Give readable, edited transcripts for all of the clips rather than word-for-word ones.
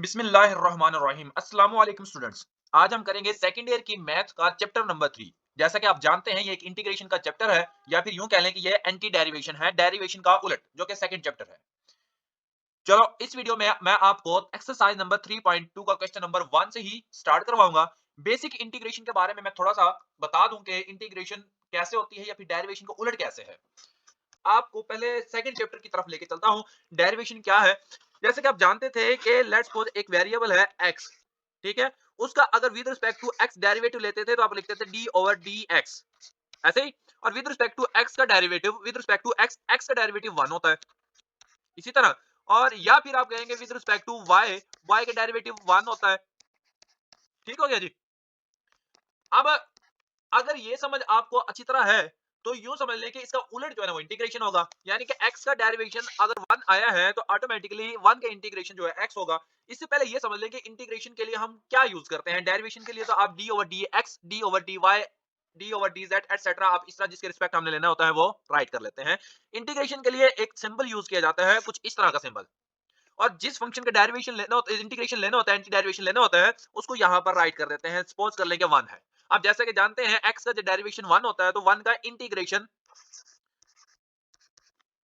बिस्मिल्लाहिर्रहमानिर्रहीम। अस्सलाम वालेकुम स्टूडेंट्स। आज हम करेंगे सेकंड ईयर की मैथ का चैप्टर नंबर 3। जैसा कि आप जानते हैं ये एक इंटीग्रेशन का चैप्टर है, या फिर यूं कह लें कि ये एंटी डेरिवेशन है, डेरिवेशन का उलट, जो कि सेकंड चैप्टर है। चलो इस वीडियो में मैं आपको एक्सरसाइज नंबर 3.2 का क्वेश्चन नंबर 1 से ही स्टार्ट करवाऊंगा। बेसिक इंटीग्रेशन के बारे में मैं थोड़ा सा बता दूं कि इंटीग्रेशन कैसे होती है या फिर डेरिवेशन का उलट कैसे है। आपको पहले सेकंड चैप्टर की तरफ लेके चलता हूं। डेरिवेशन क्या है? जैसे कि आप जानते थे कि लेट्स सपोज एक वेरिएबल है x, ठीक है। उसका अगर with respect to x derivative लेते थे तो आप लिखते थे d ओवर dx, ऐसे ही। और विद रिस्पेक्ट टू x का derivative, with respect to x का डेरिवेटिव 1 होता है, इसी तरह। और या फिर आप कहेंगे विद रिस्पेक्ट टू y का डेरिवेटिव 1 होता है। ठीक हो गया जी। अब अगर ये समझ आपको अच्छी तरह है तो यूं समझ लें कि इसका उलट जो है ना वो इंटीग्रेशन होगा, यानी कि x का डेरिवेशन अगर 1 आया है तो ऑटोमेटिकली 1 का इंटीग्रेशन जो है x होगा। इससे पहले ये समझ लें कि इंटीग्रेशन के लिए हम क्या यूज करते हैं। डेरिवेशन के लिए तो आप d over dx, d over dy, d over dz etcetera, आप इस तरह जिसके रिस्पेक्ट हमने लेना होता है वो राइट कर लेते हैं। इंटीग्रेशन के लिए एक सिंबल यूज किया जाता है, कुछ इस तरह का सिंबल। और जिस फंक्शन का डेरिवेशन लेना होता है, इंटीग्रेशन लेना होता है, एंटी डेरिवेशन लेना होता है, उसको यहां पर राइट कर देते हैं। सपोज कर लेंगे 1 है। अब जैसे कि जानते हैं x का जो डेरिवेशन 1 होता है तो 1 का इंटीग्रेशन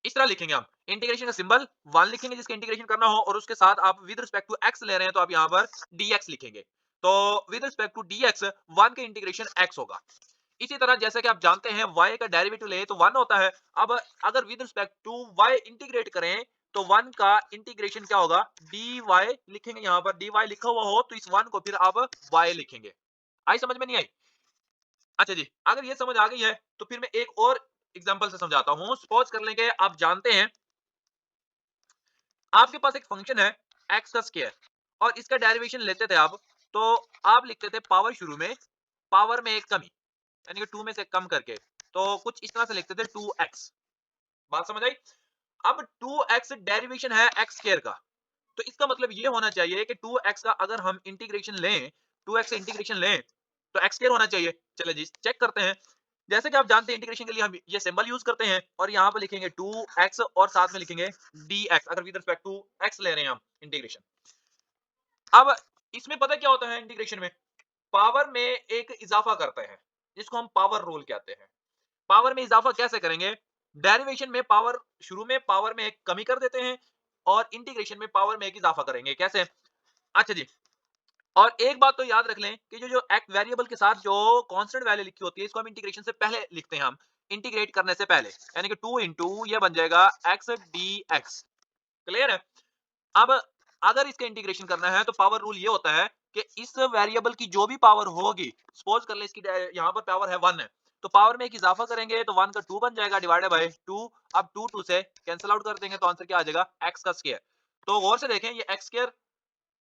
इस तरह लिखेंगे। हम इंटीग्रेशन का सिंबल 1 लिखेंगे जिसका इंटीग्रेशन करना हो, और उसके साथ आप विद रिस्पेक्ट टू x ले रहे हैं तो आप यहां पर dx लिखेंगे। तो विद रिस्पेक्ट टू dx 1 का इंटीग्रेशन x होगा। इसी तरह जैसे कि आप जानते हैं y का डेरिवेटिव ले तो 1 होता है। अब अगर with respect to y integrate करें तो 1 का इंटीग्रेशन क्या होगा, dy लिखेंगे। यहां पर dy लिखा हुआ हो तो इस 1 को फिर आप y लिखेंगे। आई समझ में नहीं आई? अच्छा जी, अगर ये समझ आ गई है तो फिर मैं एक और एग्जांपल से समझाता हूं। सपोज कर लेंगे आप जानते हैं आपके पास एक फंक्शन है x का स्क्वायर, और इसका डेरिवेशन लेते थे आप, तो आप लिखते थे पावर शुरू में, पावर में एक कमी, यानी कि 2 में से कम करके, तो कुछ इस तरह से लिखते थे 2x। बात समझ आई? अब 2x डेरिवेशन है x स्क्वायर का, तो इसका मतलब ये होना चाहिए कि 2x का अगर हम इंटीग्रेशन लें, 2x से इंटीग्रेशन लें तो x स्क्वायर होना चाहिए। चलिए जी चेक करते हैं। जैसे कि आप जानते हैं इंटीग्रेशन के लिए हम ये सिंबल यूज करते हैं, और यहां पर लिखेंगे 2x और साथ में लिखेंगे dx, अगर विद रिस्पेक्ट टू x ले रहे हैं हम इंटीग्रेशन। अब इसमें पता क्या होता है, इंटीग्रेशन में पावर में एक इजाफा करते हैं, जिसको हम पावर रूल कहते हैं। पावर में इजाफा कैसे करेंगे? डेरिवेशन में पावर शुरू में पावर में एक कमी कर देते हैं, और इंटीग्रेशन में पावर में एक इजाफा करेंगे। कैसे? अच्छा जी, और एक बात तो याद रख लें कि जो जो एक वेरिएबल के साथ जो कांस्टेंट वैल्यू लिखी होती है, इसको हम इंटीग्रेशन से पहले लिखते हैं, हम इंटीग्रेट करने से पहले, यानी कि 2 इंटू ये बन जाएगा x dx। क्लियर है? अब अगर इसका इंटीग्रेशन करना है तो पावर रूल ये होता है कि इस वेरिएबल की जो भी पावर होगी, सपोज कर ले इसकी यहां पर पावर है 1 है, तो पावर में एक इजाफा करेंगे तो 1 का 2 बन जाएगा डिवाइडेड बाय 2। अब 2 2 से कैंसिल आउट कर देंगे तो आंसर क्या आ जाएगा, x का स्क्वायर। तो गौर से देखें, ये x स्क्वायर,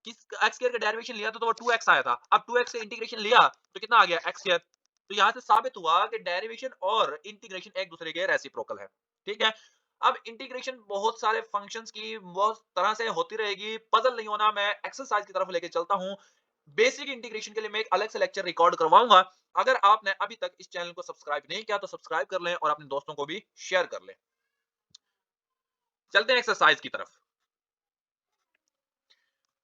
किस x स्क्वायर का डेरिवेशन लिया था तो वो 2x आया था। अब 2x से इंटीग्रेशन लिया तो कितना आ गया, x स्क्वायर। तो यहां से साबित हुआ कि डेरिवेशन और इंटीग्रेशन एक दूसरे के रेसिप्रोकल है। ठीक है। अब इंटीग्रेशन बहुत सारे फंक्शंस की बहुत तरह से होती रहेगी, पजल नहीं होना। मैं एक्सरसाइज की तरफ लेके चलता हूं। बेसिक इंटीग्रेशन के लिए मैं एक अलग से लेक्चर रिकॉर्ड करवाऊंगा। अगर आपने अभी तक इस चैनल को सब्सक्राइब नहीं किया तो सब्सक्राइब कर लें और अपने दोस्तों को भी शेयर कर लें। चलते हैं एक्सरसाइज की तरफ।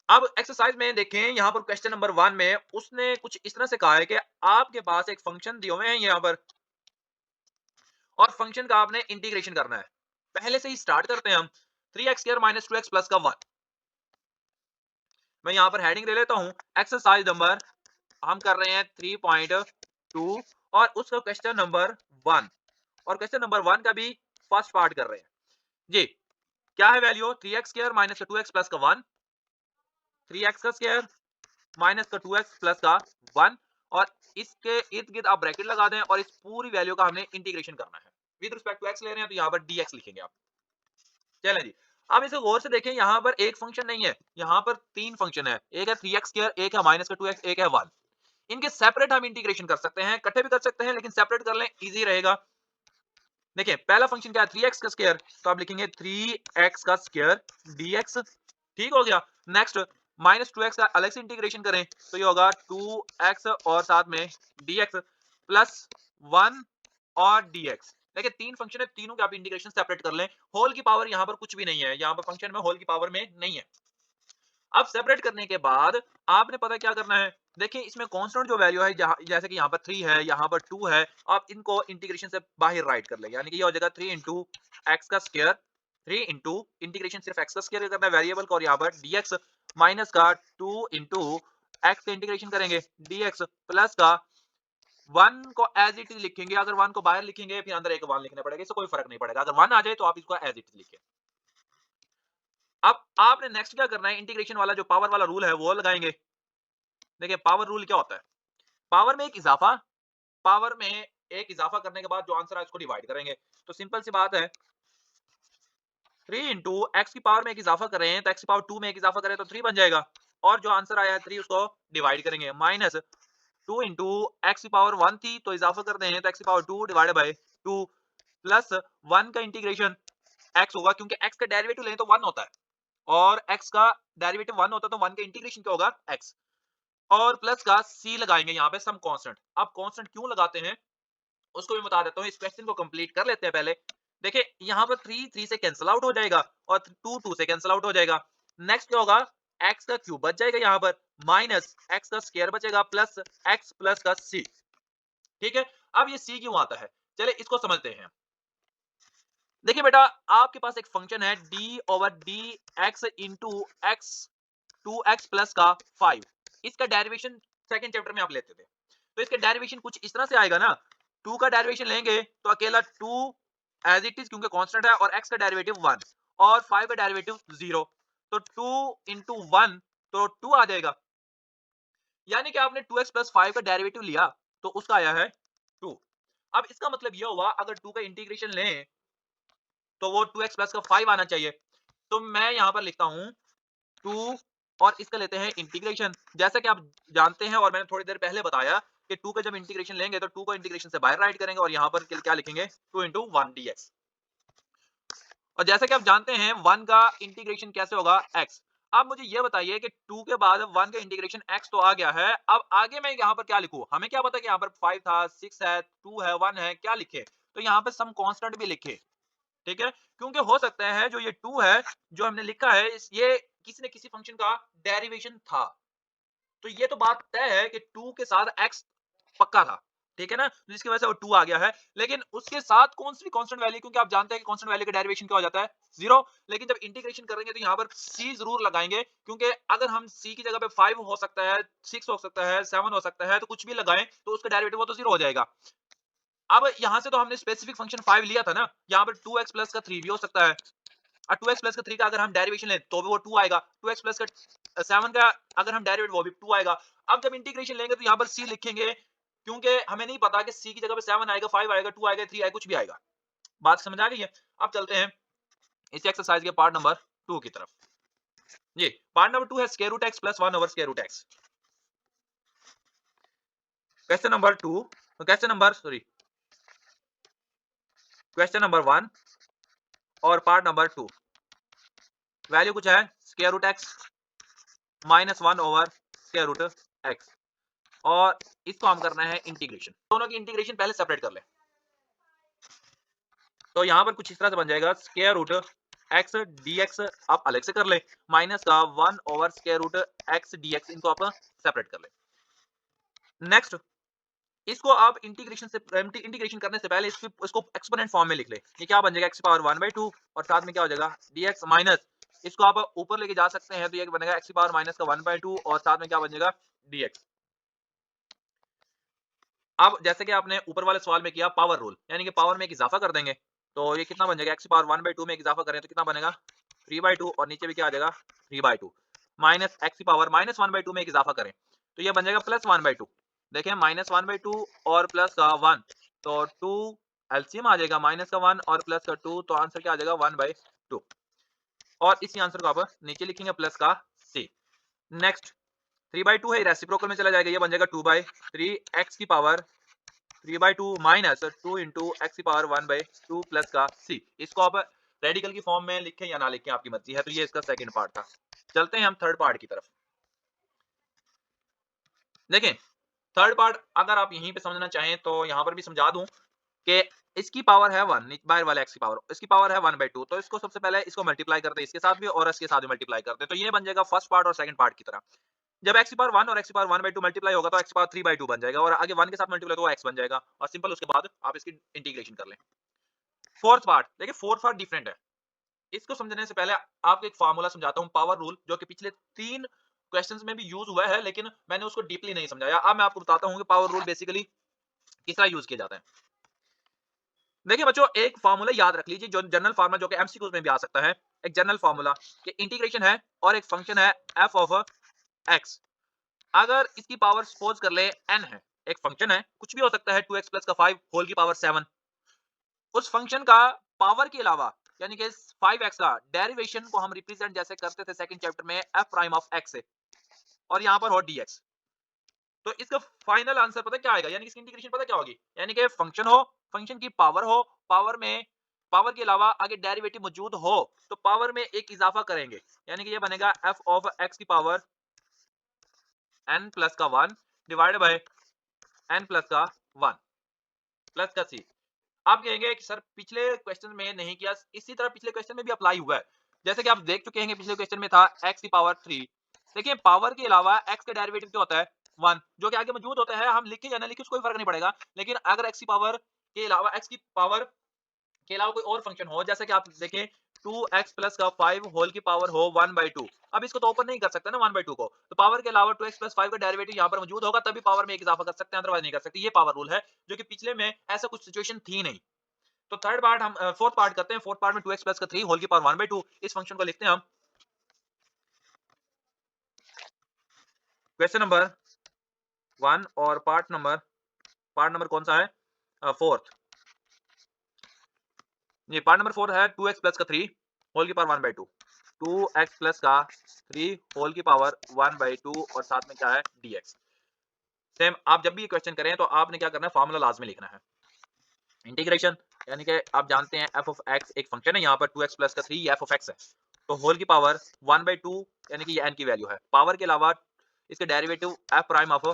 अब एक्सरसाइज में देखें, यहां पर क्वेश्चन नंबर 1 में उसने कुछ इस तरह से कहा है कि आपके पास एक फंक्शन दिए हुए हैं यहां पर, और फंक्शन का आपने इंटीग्रेशन करना है। पहले से ही स्टार्ट करते हैं हम। 3x square minus 2x plus का 1। मैं यहां पर हेडिंग ले लेता हूं, एक्सरसाइज नंबर हम कर रहे हैं 3.2, और उसका क्वेश्चन नंबर 1, और क्वेश्चन नंबर 1 का भी फर्स्ट पार्ट कर रहे हैं जी। क्या है value, 3x square minus 2x plus का 1, 3x का स्क्वायर माइनस का 2x प्लस का 1, और इसके इर्द गिर्द आप ब्रैकेट लगा दें, और इस पूरी वैल्यू का हमने इंटीग्रेशन करना है। विद रिस्पेक्ट टू x ले रहे हैं तो यहां पर dx लिखेंगे आप। चलें जी। अब इसे गौर से देखें, यहां पर एक फंक्शन नहीं है, यहां पर 3 फंक्शन है। एक है 3x स्क्वायर, एक है माइनस का 2x, एक है 1। इनके सेपरेट हम इंटीग्रेशन कर सकते हैं, इकट्ठे भी कर सकते हैं, लेकिन सेपरेट कर लें इजी रहेगा। देखिए पहला फंक्शन क्या है, 3x का स्क्वायर, तो आप लिखेंगे 3x का स्क्वायर dx। ठीक हो गया। नेक्स्ट माइनस 2x का अलग से इंटीग्रेशन करें तो ये होगा 2x और साथ में dx प्लस 1 और dx। देखिए 3 फंक्शन है, तीनों के आप इंटीग्रेशन सेपरेट कर लें। होल की पावर यहां पर कुछ भी नहीं है, यहां पर फंक्शन में होल की पावर में नहीं है। अब सेपरेट करने के बाद आपने पता क्या करना है, देखिए इसमें कांस्टेंट जो वैल्यू है जैसे कि यहाँ पर 3 है, यहाँ पर 2 है, आप इनको इंटीग्रेशन से बाहर राइट कर लेंगे, यानी कि ये हो जाएगा 3 इंटू एक्स का स्क्वायर, 3 इंटू इंटीग्रेशन सिर्फ एक्स का स्क्वायर करना है वेरिएबल का, और यहाँ पर dx माइनस का 2 इंटू एक्स का इंटीग्रेशन करेंगे dx प्लस का 1 को एज इट इज लिखेंगे, अगर 1 को बाहर लिखेंगे फिर अंदर एक 1 लिखना पड़ेगा, इससे कोई फर्क नहीं पड़ेगा, अगर 1 आ जाए तो आप इसको एज इट इज लिखें। अब आपने नेक्स्ट क्या करना है, इंटीग्रेशन वाला जो पावर वाला रूल है वो लगाएंगे। देखिए पावर रूल क्या होता है, पावर में एक इजाफा, पावर में एक इजाफा करने के बाद जो आंसर है उसको डिवाइड करेंगे। तो सिंपल सी बात है, 3 इंटू एक्स की पावर में एक इजाफा कर रहे हैं तो एक्स की पावर 2 में एक इजाफा करें तो 3 बन जाएगा, और जो आंसर आया है 3 उसको डिवाइड करेंगे, माइनस 2 इंटू एक्स की पावर 1 थी तो इजाफा करते हैं तो एक्स की पावर 2 डिवाइडेड बाय 2 प्लस 1 का इंटीग्रेशन एक्स होगा, क्योंकि एक्स का डेरिवेटिव लें तो 1 होता है, और एक्स का डेरिवेटिव 1 होता है तो 1 का इंटीग्रेशन क्या होगा एक्स, और प्लस का सी लगाएंगे यहाँ पे सम कांस्टेंट। अब कांस्टेंट क्यों लगाते हैं उसको भी बता देता हूँ, इस क्वेश्चन को कंप्लीट कर लेते हैं पहले। देखिए यहाँ पर 3 3 से कैंसिल आउट हो जाएगा और 2 2 से कैंसिल आउट हो जाएगा। नेक्स्ट क्या होगा, एक्स का क्यूब बच जाएगा यहाँ पर, माइनस एक्स का स्क्वायर बचेगा प्लस एक्स प्लस का सी। ठीक है, अब ये सी क्यों आता है, चले इसको समझते हैं। देखिए बेटा, आपके पास एक फंक्शन है D over D x into x 2x plus का 5, इसका डेरिवेशन सेकंड चैप्टर में आप लेते थे, तो इसका डेरिवेशन कुछ इस तरह से आएगा ना, 2 का डेरिवेशन लेंगे तो अकेला 2 एज इट इज क्योंकि कांस्टेंट है, और x का डेरिवेटिव 1 और 5 का डेरिवेटिव 0, तो 2 इंटू 1 तो 2 आ जाएगा, यानी कि आपने 2x प्लस 5 का डेरिवेटिव लिया तो उसका आया है 2। अब इसका मतलब यह हुआ अगर 2 का इंटीग्रेशन लें तो वो 2x प्लस का 5 आना चाहिए, तो मैं यहां पर लिखता हूं 2 और इसका लेते हैं इंटीग्रेशन, जैसा कि आप जानते हैं और मैंने थोड़ी देर पहले बताया कि 2 का जब इंटीग्रेशन लेंगे तो 2 को इंटीग्रेशन से बाहर राइट करेंगे और यहां पर क्या लिखेंगे 2 इंटू 1 dx, और जैसा कि आप जानते हैं 1 का इंटीग्रेशन कैसे होगा x। अब मुझे यह बताइए कि 2 के बाद 1 का इंटीग्रेशन x तो आ गया है, अब आगे मैं यहां पर क्या लिखूं, हमें क्या पता कि यहां पर 5 था, 6 है, 2 है, 1 है, क्या लिखे, तो यहां पर सम कांस्टेंट भी लिखे। ठीक है, क्योंकि हो सकता है जो ये 2 है जो हमने लिखा है ये किसी न किसी फंक्शन का डेरिवेशन था, तो ये तो बात तय है कि 2 के साथ x पक्का था, ठीक है ना, जिसकी वजह से वो 2 आ गया है, लेकिन उसके साथ कौन सी कांस्टेंट वैल्यू, क्योंकि आप जानते हैं कि कांस्टेंट वैल्यू का डेरिवेशन क्या हो जाता है 0, लेकिन जब इंटीग्रेशन करेंगे तो यहां पर c जरूर लगाएंगे, क्योंकि अगर हम c की जगह पे 5 हो सकता है, 6 हो सकता है, 7 हो सकता है, तो कुछ भी लगाएं तो उसका डेरिवेटिव वो तो 0 हो जाएगा। अब यहां से तो हमने स्पेसिफिक फंक्शन 5 लिया था ना, यहां पर 2x प्लस का 3 भी हो सकता है, और 2x प्लस का 3 का अगर हम डेरिवेशन लें तो भी वो 2 आएगा, 2x प्लस का 7 का अगर हम डेरिवेट वो भी 2 आएगा। अब जब इंटीग्रेशन लेंगे तो यहाँ पर c लिखेंगे, क्योंकि हमें नहीं पता कि c की जगह पे 7 आएगा, 5 आएगा, 2 आएगा, 3 आएगा, कुछ भी आएगा। बात समझ आ गई है। अब चलते हैं इस एक्सरसाइज के पार्ट नंबर 2 की तरफ। जी पार्ट नंबर 2 है square root x plus 1 over square root x। Question number 2, question number 1 और पार्ट नंबर 2, वैल्यू कुछ है square root x minus 1 over square root x, और इसको हम करना है इंटीग्रेशन, दोनों की इंटीग्रेशन पहले सेपरेट कर लें, तो यहां पर कुछ इस तरह से बन जाएगा स्क्वायर रूट x dx आप अलग से कर ले, माइनस का 1 over square root x dx, इनको आप सेपरेट कर ले। नेक्स्ट इसको आप इंटीग्रेशन करने से पहले इसको एक्सपोनेंट फॉर्म में लिख ले, ये क्या बन जाएगा x पावर 1/2 और साथ में क्या हो जाएगा dx माइनस, इसको आप ऊपर लेके जा सकते हैं तो ये बनेगा x पावर माइनस का 1/2 और साथ में क्या बन जाएगा dx। अब जैसे कि आपने ऊपर वाले सवाल में किया पावर रूल, यानी कि पावर में एक इजाफा कर देंगे, तो ये कितना बन जाएगा x पावर 1/2 में एक इजाफा करें तो कितना बनेगा 3/2 और नीचे भी क्या आ जाएगा 3/2, माइनस x पावर माइनस 1/2 में एक इजाफा करें तो ये बन जाएगा प्लस 1/2। देखें माइनस 1/2 और प्लस का 1 तो 2 एलसीएम आ जाएगा, माइनस का 1 और प्लस का 2 तो आंसर क्या आ जाएगा 1/2, और इसी आंसर को आप नीचे लिखेंगे प्लस का c। नेक्स्ट 3/2 है, रेसिप्रोकल में चला जाएगा, ये बन जाएगा 2/3 x की पावर 3/2 माइनस 2 इंटू एक्स की पावर 1/2 प्लस का c। इसको आप रेडिकल की फॉर्म में लिखें या ना लिखें आपकी मर्जी है, तो ये इसका सेकंड पार्ट था। चलते हैं हम थर्ड पार्ट की तरफ। देखें थर्ड पार्ट अगर आप यहीं पे समझना चाहें तो यहां पर भी समझा दूं, कि इसकी पावर है 1, बाहर वाले x की पावर, इसकी पावर है 1/2, तो इसको सबसे पहले इसको मल्टीप्लाई करते हैं इसके साथ भी और इसके साथ भी मल्टीप्लाई करते हैं, तो ये बन जाएगा फर्स्ट पार्ट और सेकंड पार्ट की तरह। जब x की पावर 1 और x की पावर 1/2 मल्टीप्लाई होगा तो x की पावर 3/2 बन जाएगा और आगे 1 के साथ मल्टीप्लाई तो वो x बन जाएगा और सिंपल उसके बाद आप इसकी इंटीग्रेशन कर लें। फोर्थ पार्ट देखिए, फोर्थ पार्ट डिफरेंट है। इसको समझने से पहले आपको एक फार्मूला समझाता हूं, पावर रूल, जो कि पिछले 3 क्वेश्चंस में भी यूज हुआ है लेकिन मैंने उसको डीपली नहीं समझाया। अब मैं आपको बताता हूं कि पावर रूल बेसिकली किस तरह यूज किया जाता है। देखिए बच्चों, एक फार्मूला याद रख लीजिए, जो जनरल फार्मूला, जो कि एमसीक्यूज में भी आ सकता है। एक जनरल फार्मूला कि इंटीग्रेशन है और एक फंक्शन है f ऑफ x। अगर इसकी पावर सपोज कर ले n है, एक फंक्शन है, कुछ भी हो सकता है, 2x प्लस का 5 होल की पावर 7, उस फंक्शन का पावर के अलावा यानी कि 5x का डेरिवेशन को हम रिप्रेजेंट जैसे करते थे सेकंड चैप्टर में f प्राइम ऑफ x से, और यहां पर हो dx, तो इसका फाइनल आंसर पता क्या आएगा, यानी इसकी इंटीग्रेशन पता क्या होगी, यानी कि फंक्शन हो, फंक्शन की पावर हो, पावर में पावर के अलावा आगे डेरिवेटिव मौजूद हो तो पावर में एक इजाफा करेंगे, यानी कि ये बनेगा f ऑफ x की पावर n प्लस का 1 डिवाइड बाय n प्लस का 1 प्लस का c। आप कहेंगे कि सर पिछले क्वेश्चन में नहीं किया, इसी तरह पिछले क्वेश्चन में भी अप्लाई हुआ है। जैसे कि आप देख चुके हैं, पिछले क्वेश्चन में था x की पावर 3। देखिए पावर के अलावा x का डेरिवेटिव क्या होता है, 1, जो कि आगे मौजूद होता है, हम लिखे या ना लिखे उसको कोई फर्क नहीं पड़ेगा। लेकिन अगर x की पावर के अलावा, x की पावर के अलावा कोई और फंक्शन हो, जैसे कि आप देखें 2x प्लस का 5 होल की पावर हो 1/2, अब इसको तो ओपन नहीं कर सकते ना 1/2 को, तो पावर के अलावा 2x प्लस 5 का डेरिवेटिव यहाँ पर मौजूद होगा तभी पावर में एक इजाफा कर सकते हैं, अदरवाइज नहीं कर सकते। ये पावर रूल है, जो कि पिछले में ऐसा कुछ सिचुएशन थी नहीं। तो थर्ड पार्ट हम फोर्थ पार्ट करते हैं। फोर्थ पार्ट में 2x प्लस का 3 होल की पावर 1/2, इस फंक्शन को लिखते हैं हम क्वेश्चन नंबर 1, और पार्ट नंबर कौन सा है, फोर्थ। ये पार्ट नंबर 4 है 2x प्लस का 3 होल की पावर 1/2, 2x प्लस का 3 होल की पावर 1/2 और साथ में क्या है dx। सेम आप जब भी ये क्वेश्चन करें तो आपने क्या करना है, फार्मूला लाजमी लिखना है। इंटीग्रेशन यानी कि आप जानते हैं f ऑफ x एक फंक्शन है, यहाँ पर 2x प्लस का 3 ये f ऑफ x है, तो होल की पावर 1/2 यानी कि ये n की वैल्यू है। पावर के अलावा इसके derivative f prime of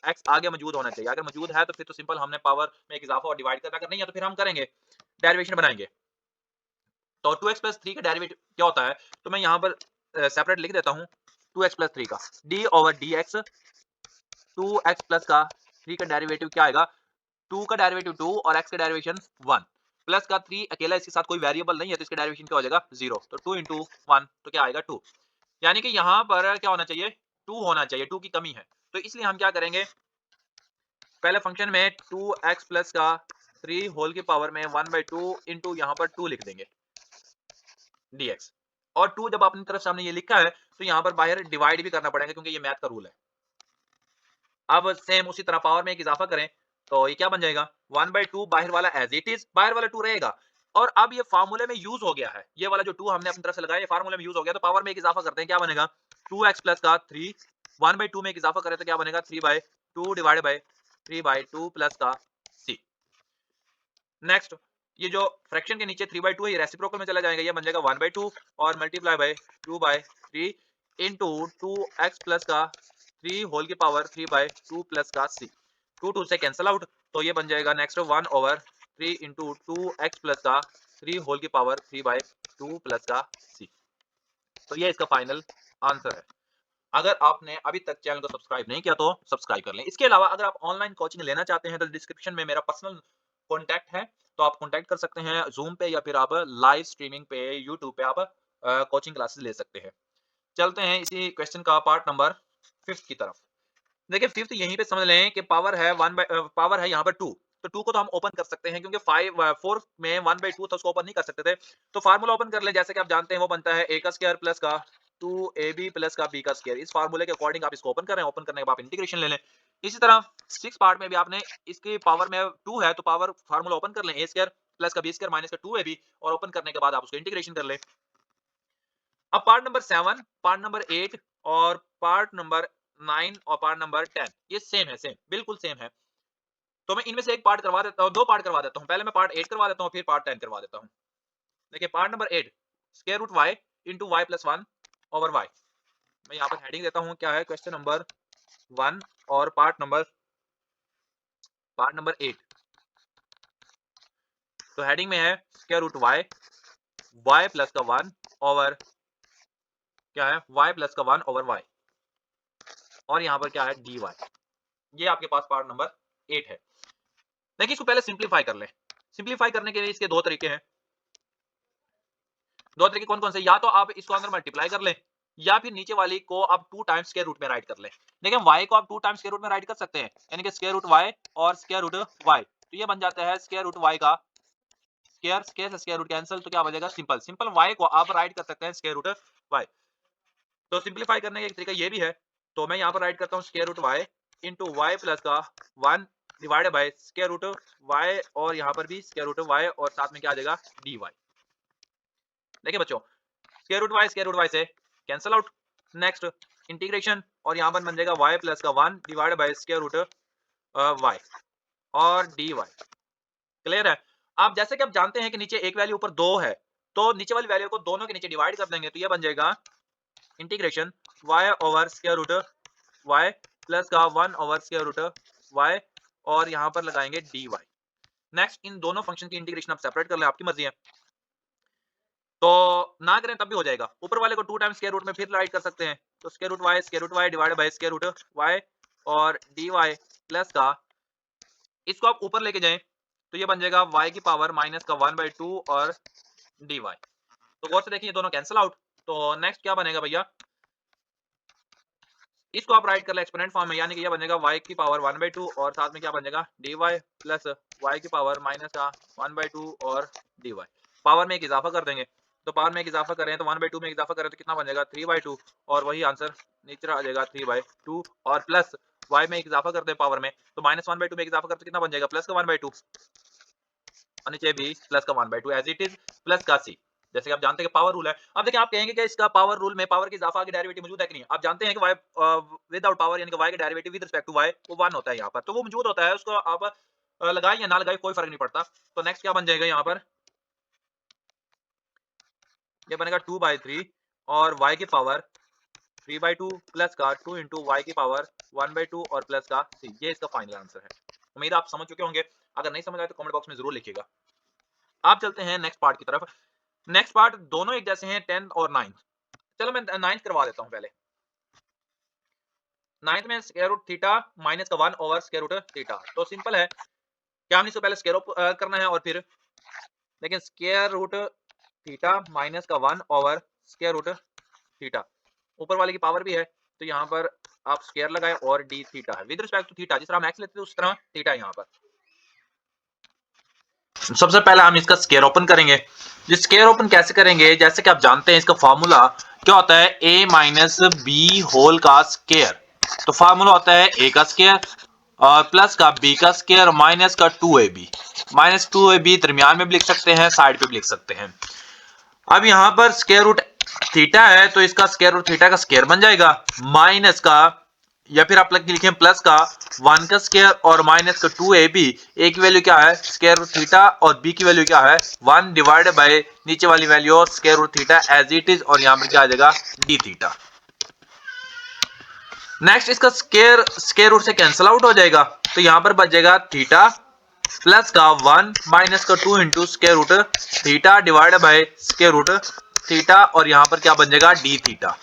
x आगे मौजूद होना चाहिए, अगर मौजूद है तो फिर तो सिंपल हमने पावर में एक इजाफा और डिवाइड करना, अगर नहीं है तो फिर हम करेंगे डेरिवेशन बनाएंगे। तो 2x प्लस 3 का डेरिवेटिव क्या होता है, तो मैं यहाँ पर सेपरेट लिख देता हूँ 2x प्लस 3 का d over dx। 2x plus का 3 का डेरिवेटिव क्या आएगा, 2 का डेरिवेटिव 2 और x का डेरिवेशन 1 प्लस का 3 अकेला, इसके साथ कोई वेरिएबल नहीं है तो इसका डेरिवेशन क्या हो जाएगा 0, तो 2 इंटू 1 तो क्या आएगा 2, यानी कि यहाँ पर क्या होना चाहिए 2 होना चाहिए, 2 की कमी है। तो इसलिए हम क्या करेंगे, पहले फंक्शन में 2x प्लस का 3 होल की पावर में 1/2 इंटू यहाँ पर 2 लिख देंगे dx, और 2 जब अपनी तरफ सामने ये लिखा है तो यहाँ पर बाहर डिवाइड भी करना पड़ेगा क्योंकि ये मैथ का रूल है। अब सेम उसी तरह पावर में एक इजाफा करें तो ये क्या बन जाएगा 1/2, बाहर वाला एज इट इज, बाहर वाला 2 रहेगा, और अब ये फार्मूले में यूज हो गया है, ये वाला जो 2 हमने अपनी तरफ से लगाया ये फार्मूले में यूज हो गया, तो पावर में एक इजाफा करते हैं, क्या बनेगा 2x प्लस का 3 1/2 में एक इजाफा करें तो क्या बनेगा 3/2 डिवाइड बाय 3/2 प्लस का c। नेक्स्ट, ये जो फ्रैक्शन के नीचे 3/2 है ये रेसिप्रोकल में चला जाएगा, ये बन जाएगा 1/2 और multiply by 2/3 into 2x plus का 3 होल की पावर 3/2 प्लस का c। 2 से कैंसिल आउट, तो ये बन जाएगा नेक्स्ट 1/3 इंटू 2x प्लस का 3 होल की पावर 3/2 प्लस का c। तो ये इसका फाइनल आंसर है। अगर आपने अभी तक चैनल को सब्सक्राइब नहीं किया तो सब्सक्राइब कर लें। इसके अलावा अगर आप ऑनलाइन कोचिंग लेना चाहते हैं तो डिस्क्रिप्शन में मेरा पर्सनल कॉन्टैक्ट है, तो आप कॉन्टैक्ट कर सकते हैं जूम पे या फिर आप लाइव स्ट्रीमिंग पे यूट्यूब पे आप कोचिंग क्लासेस ले सकते हैं। चलते हैं इसी क्वेश्चन का पार्ट नंबर 5 की तरफ। देखिए 5th यहीं पे समझ लें कि पावर है पावर है यहाँ पर 2, तो 2 को तो हम ओपन कर सकते हैं क्योंकि 4 में 1/2 था उसको ओपन नहीं कर सकते थे, तो फार्मूला ओपन कर ले, जैसे कि आप जानते हैं वो बनता है a का स्क्वायर प्लस का 2ab प्लस का b का स्क्वायर। इस फार्मूले के अकॉर्डिंग आप इसको ओपन कर रहे हैं, ओपन करने के बाद इंटीग्रेशन ले लें। इसी तरह 6 पार्ट में भी आपने इसकी पावर में 2 है तो पावर फार्मूला ओपन कर लें, a स्क्वायर प्लस का b स्क्वायर माइनस का 2ab, और ओपन करने के बाद आप उसको इंटीग्रेशन कर लें। अब पार्ट नंबर 7, पार्ट नंबर 8 और पार्ट नंबर 9 और पार्ट नंबर 10 ये सेम है, सेम बिल्कुल सेम है। तो मैं इनमें से एक पार्ट करवा देता हूँ, 2 पार्ट करवा देता हूँ, पहले मैं पार्ट 8 करवा देता हूँ फिर पार्ट 10 करवा देता हूँ। देखिए part number 8 square root y into y plus 1 over y। मैं यहाँ पर हेडिंग देता हूँ क्या है क्वेश्चन नंबर 1 और पार्ट नंबर 8 तो हेडिंग में है square root y, y plus का 1 ओवर क्या है, वाई प्लस का 1 ओवर वाई, और यहाँ पर क्या है डी वाई। ये आपके पास पार्ट नंबर 8 है। देखिए इसको पहले सिंप्लीफाई कर लें। सिंप्लीफाई करने के लिए इसके दो तरीके हैं। दो तरीके कौन कौन से, या तो आप इसको अंदर मल्टीप्लाई कर लें, या फिर नीचे वाली को आप 2 टाइम्स स्क्वायर रूट में राइट कर लें। देखिए y को आप 2 टाइम्स स्क्वायर रूट में राइट कर सकते हैं, यानी कि स्क्वायर रूट y और स्क्वायर रूट y, तो ये बन जाता है स्क्वायर रूट y का स्क्वायर, स्क्वायर से स्क्वायर रूट कैंसिल, तो क्या बचेगा सिंपल। सिंपल y को आप राइट कर सकते हैं स्क्वायर रूट y। तो सिंप्लीफाई करने का एक तरीका ये भी है, तो मैं यहाँ पर राइट करता हूँ square root y into y plus का 1 divided by square root y, और यहाँ पर भी स्क्वायर रूट y, और साथ में क्या आ जाएगा dy। देखिए बच्चों स्क्वायर रूट y से कैंसिल आउट, नेक्स्ट इंटीग्रेशन, और यहाँ पर बन जाएगा y प्लस का 1 divided by square root y और dy। क्लियर है। आप जैसे कि आप जानते हैं कि नीचे एक वैल्यू ऊपर 2 है, तो नीचे वाली वैल्यू को दोनों के नीचे डिवाइड कर देंगे, तो ये बन जाएगा integration y over square root y plus का 1 ओवर स्क्वायर रूट y, और यहाँ पर लगाएंगे dy। नेक्स्ट इन दोनों फंक्शन की इंटीग्रेशन आप सेपरेट कर लें, आपकी मर्जी है, तो ना करें तब भी हो जाएगा। ऊपर वाले को 2 टाइम्स स्क्वायर रूट में फिर राइट कर सकते हैं, तो square root y divided by square root y और dy प्लस का, इसको आप ऊपर लेके जाएं तो ये बन जाएगा y की पावर माइनस का 1/2 और dy। तो गौर से देखिए ये दोनों कैंसिल आउट, तो नेक्स्ट क्या बनेगा भैया, इसको आप राइट कर ले एक्सपोनेंट फॉर्म में, यानी कि ये बनेगा y की पावर 1/2 और साथ में क्या बन जाएगा dy प्लस y की पावर माइनस का 1/2 और dy। पावर में एक इजाफा कर देंगे, तो पावर में एक इजाफा करें तो 1/2 में इजाफा करें तो कितना बन जाएगा 3/2, और वही आंसर नीचे आ जाएगा 3/2, और प्लस y में एक इजाफा करते हैं पावर में, तो माइनस 1/2 में एक इजाफा करते कितना बन जाएगा प्लस का 1/2, और नीचे भी प्लस का 1/2 एज इट इज, प्लस का c। जैसे कि आप जानते हैं कि पावर रूल है। अब देखिए आप कहेंगे कि इसका पावर रूल में पावर के इजाफा की डेरिवेटिव मौजूद है कि नहीं। आप जानते हैं कि y विदाउट पावर यानी कि y का derivative with respect to y वो 1 होता है, यहाँ पर तो वो मौजूद होता है, उसको आप लगाए या ना लगाए कोई फर्क नहीं पड़ता। तो नेक्स्ट क्या बन जाएगा, यहाँ पर ये बनेगा 2/3 और y की पावर 3/2 प्लस का 2 इंटू वाई की पावर 1/2 और प्लस का c। ये इसका फाइनल आंसर है। उम्मीद आप समझ चुके होंगे, अगर नहीं समझ आए तो कमेंट बॉक्स में जरूर लिखिएगा। आप चलते हैं नेक्स्ट पार्ट की तरफ। नेक्स्ट पार्ट दोनों एक जैसे हैं 10th और 9th। चलो मैं 9th करवा देता हूं पहले। 9th में स्क्वायर रूट थीटा माइनस का 1 ओवर स्क्वायर रूट थीटा, तो सिंपल है क्या हमने इसको पहले स्क्वायर रूट करना है, और फिर लेकिन स्क्वायर रूट थीटा माइनस का 1 ओवर स्क्वायर रूट थीटा, ऊपर वाले की पावर भी है, तो यहाँ पर आप स्क्वायर लगाए और डी थीटा है विद रिस्पेक्ट टू थीटा, जिस तरह हम एक्स लेते थे उस तरह थीटा यहाँ पर। सबसे पहले हम इसका स्क्वायर ओपन करेंगे। जिस स्क्वायर ओपन कैसे करेंगे, जैसे कि आप जानते हैं इसका फॉर्मूला क्या होता है, a माइनस बी होल का स्क्वायर। तो फॉर्मूला होता है a का स्क्वायर और प्लस का b का स्क्वायर माइनस का 2ab। माइनस 2ab दरमियान में भी लिख सकते हैं, साइड पे भी लिख सकते हैं। अब यहाँ पर स्क्वायर रूट थीटा है, तो इसका स्क्वायर रूट थीटा का स्क्वायर बन जाएगा माइनस का, या फिर आप लिखें प्लस का 1 का स्क्वायर और माइनस का 2ab। a की वैल्यू क्या है स्क्वायर रूट थीटा, और b की वैल्यू क्या है 1 डिवाइडेड बाय नीचे वाली value square root theta as it is, और यहाँ पर क्या आ जाएगा d थीटा। नेक्स्ट इसका स्क्वायर रूट से कैंसिल आउट हो जाएगा, तो यहाँ पर बच जाएगा थीटा प्लस का 1 माइनस का 2 into square root theta divided by square root theta, और यहाँ पर क्या बन जाएगा डी थीटा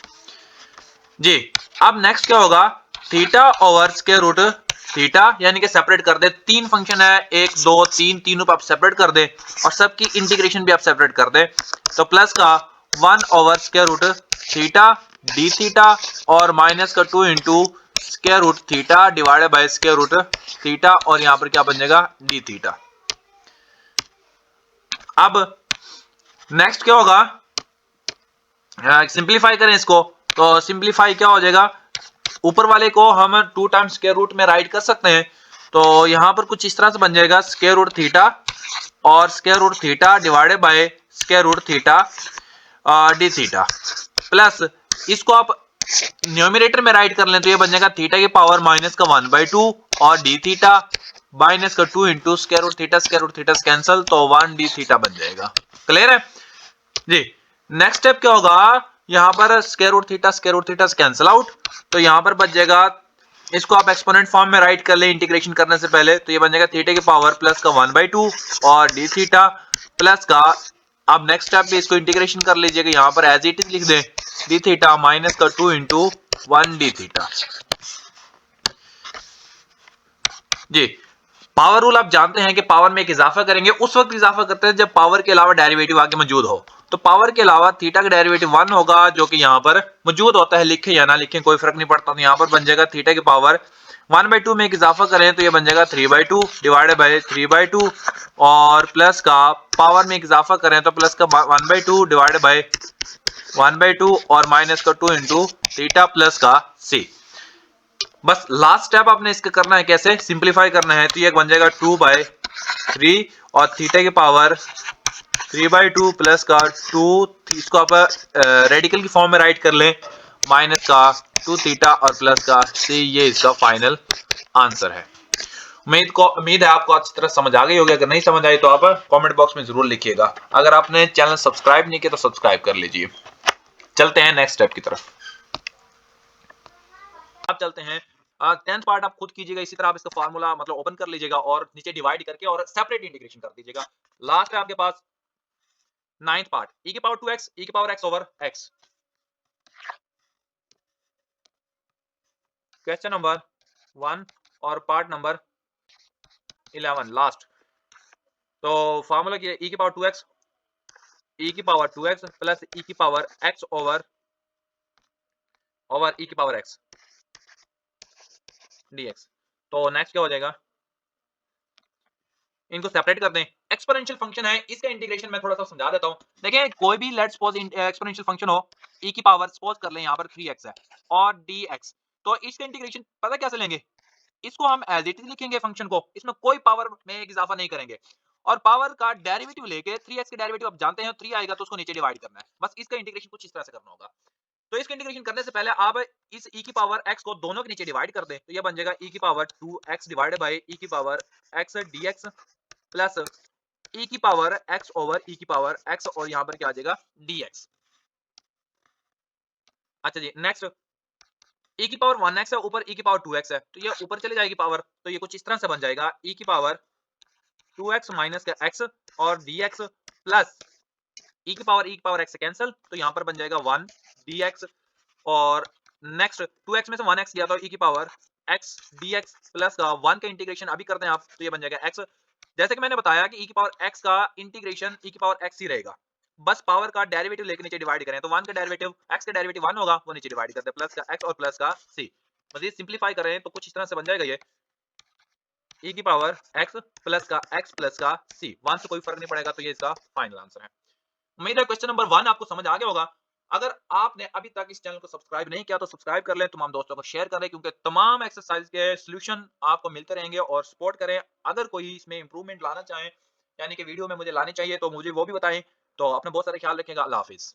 जी। अब नेक्स्ट क्या होगा, theta over square root theta, यानी कि सेपरेट कर दे। 3 फंक्शन है 1 2 3, तीनों पे आप सेपरेट कर दे और सबकी इंटीग्रेशन भी आप सेपरेट कर दे, तो प्लस का 1 over square root theta d theta और माइनस का 2 into square root theta divided by square root theta, और यहां पर क्या बन जाएगा डी थीटा। अब नेक्स्ट क्या होगा, सिंप्लीफाई करें इसको, तो सिंप्लीफाई क्या हो जाएगा, ऊपर वाले को हम 2 टाइम्स स्क्वायर रूट में राइट कर सकते हैं, तो यहां पर कुछ इस तरह से बन जाएगा स्क्वायर रूट थीटा और square root theta divided by square root theta d theta, plus इसको आप न्यूमरेटर में राइट कर लें तो ये बन जाएगा थीटा की पावर माइनस का 1/2 और डी थीटा माइनस का 2 into square root theta cancel, तो 1 डी थीटा बन जाएगा। क्लियर है जी। नेक्स्ट स्टेप क्या होगा, यहां पर square root theta cancel out, तो यहां पर बच जाएगा इसको आप एक्सपोनेंट फॉर्म में राइट कर ले इंटीग्रेशन करने से पहले, तो ये बन जाएगा थीटा की पावर प्लस का 1/2 और डी थीटा प्लस का, आप नेक्स्ट स्टेप पे इसको इंटीग्रेशन कर लीजिएगा, यहां पर एज इट इज लिख दें डी थीटा माइनस का 2 इंटू 1 डी थीटा। जी, पावर रूल आप जानते हैं कि पावर में एक इजाफा करेंगे उस वक्त इजाफा करते हैं जब पावर के अलावा डेरिवेटिव आगे मौजूद हो। तो पावर के अलावा थीटा का डेरिवेटिव 1 होगा जो कि यहां पर मौजूद होता है, लिखे या ना लिखें कोई फर्क नहीं पड़ता। तो यहां पर बन जाएगा थीटा की पावर 1/2 में एक इजाफा करें तो ये बन जाएगा 3/2 डिवाइडेड बाय 3/2 और प्लस का पावर में एक इजाफा करें तो प्लस का 1/2 डिवाइडेड बाय 1/2 और माइनस का 2 इंटू थीटा प्लस का सी। बस लास्ट स्टेप आपने इसका करना है, कैसे सिंपलीफाई करना है, तो ये बन जाएगा 2/3 और थीटा की पावर 3/2 प्लस का 2, इसको आप रेडिकल की फॉर्म में राइट कर लें, माइनस का 2 थीटा और प्लस का सी, ये इसका फाइनल आंसर है। उम्मीद है आपको अच्छी तरह समझ आ गई होगी। अगर नहीं समझ आई तो आप कमेंट बॉक्स में जरूर लिखिएगा। अगर आपने चैनल सब्सक्राइब नहीं किया तो सब्सक्राइब कर लीजिए। चलते हैं नेक्स्ट स्टेप की तरफ। आप चलते हैं 10th पार्ट आप खुद कीजिएगा, इसी तरह आप इसका फार्मूला मतलब ओपन कर लीजिएगा और नीचे डिवाइड करके और सेपरेट इंटीग्रेशन कर दीजिएगा। लास्ट है आपके पास 9th पार्ट e की पावर 2x e की power x over x। Question number 1 और पार्ट नंबर 11 लास्ट। तो फार्मूला क्या है, e की पावर 2x प्लस e की पावर x ओवर e की पावर x dx। तो नेक्स्ट क्या हो जाएगा, इनको सेपरेट कर दें। एक्सपोनेंशियल फंक्शन है, इसका इंटीग्रेशन मैं थोड़ा सा समझा देता हूं। देखिए कोई भी लेट्स सपोज एक्सपोनेंशियल फंक्शन हो, e की पावर सपोज कर लें यहां पर 3x है और dx, तो इसका इंटीग्रेशन पता कैसे लेंगे, इसको हम एज इट इज लिखेंगे फंक्शन को, इसमें कोई पावर में एक इजाफा नहीं करेंगे और पावर का डेरिवेटिव लेके 3x के डेरिवेटिव आप जानते हैं 3 आएगा तो उसको नीचे डिवाइड करना है। बस इसका इंटीग्रेशन कुछ इस तरह से करना होगा। तो इसका इंटीग्रेशन करने से पहले आप इस e की पावर x को दोनों के नीचे डिवाइड कर दें, तो ये बन जाएगा e की power 2x divided by e की power x dx plus e की पावर x ओवर e की पावर x और यहां पर क्या आ जाएगा dx। अच्छा जी, नेक्स्ट e की पावर 1x है, ऊपर e की पावर 2x है, तो ये ऊपर चली जाएगी पावर, तो ये कुछ इस तरह से बन जाएगा e की पावर 2x माइनस का x और dx प्लस e की पावर x से कैंसिल, तो यहां पर बन जाएगा 1 dx और नेक्स्ट 2x में से 1x गया तो e की पावर x dx प्लस का 1 का इंटीग्रेशन अभी करते हैं आप, तो ये बन जाएगा x। जैसे कि मैंने बताया कि e की पावर x का इंटीग्रेशन e की पावर x ही रहेगा, बस पावर का डेरिवेटिव लेके नीचे डिवाइड करें, तो 1 का डेरिवेटिव x का डेरिवेटिव 1 होगा, वो नीचे डिवाइड करते हैं, प्लस का x और प्लस का c। मजीद सिंपलीफाई करें तो कुछ इस तरह से बन जाएगा ये e की पावर x प्लस का c, 1 से कोई फर्क नहीं पड़ेगा, तो ये इसका फाइनल आंसर है। उम्मीद है क्वेश्चन नंबर 1 आपको समझ आ गया होगा। अगर आपने अभी तक इस चैनल को सब्सक्राइब नहीं किया तो सब्सक्राइब कर लें, तमाम दोस्तों को शेयर करें, क्योंकि तमाम एक्सरसाइज के सॉल्यूशन आपको मिलते रहेंगे और सपोर्ट करें। अगर कोई इसमें इंप्रूवमेंट लाना चाहें यानी कि वीडियो में मुझे लानी चाहिए तो मुझे वो भी बताएं। तो अपना बहुत सारा ख्याल रखिएगा। अल्लाह हाफिज।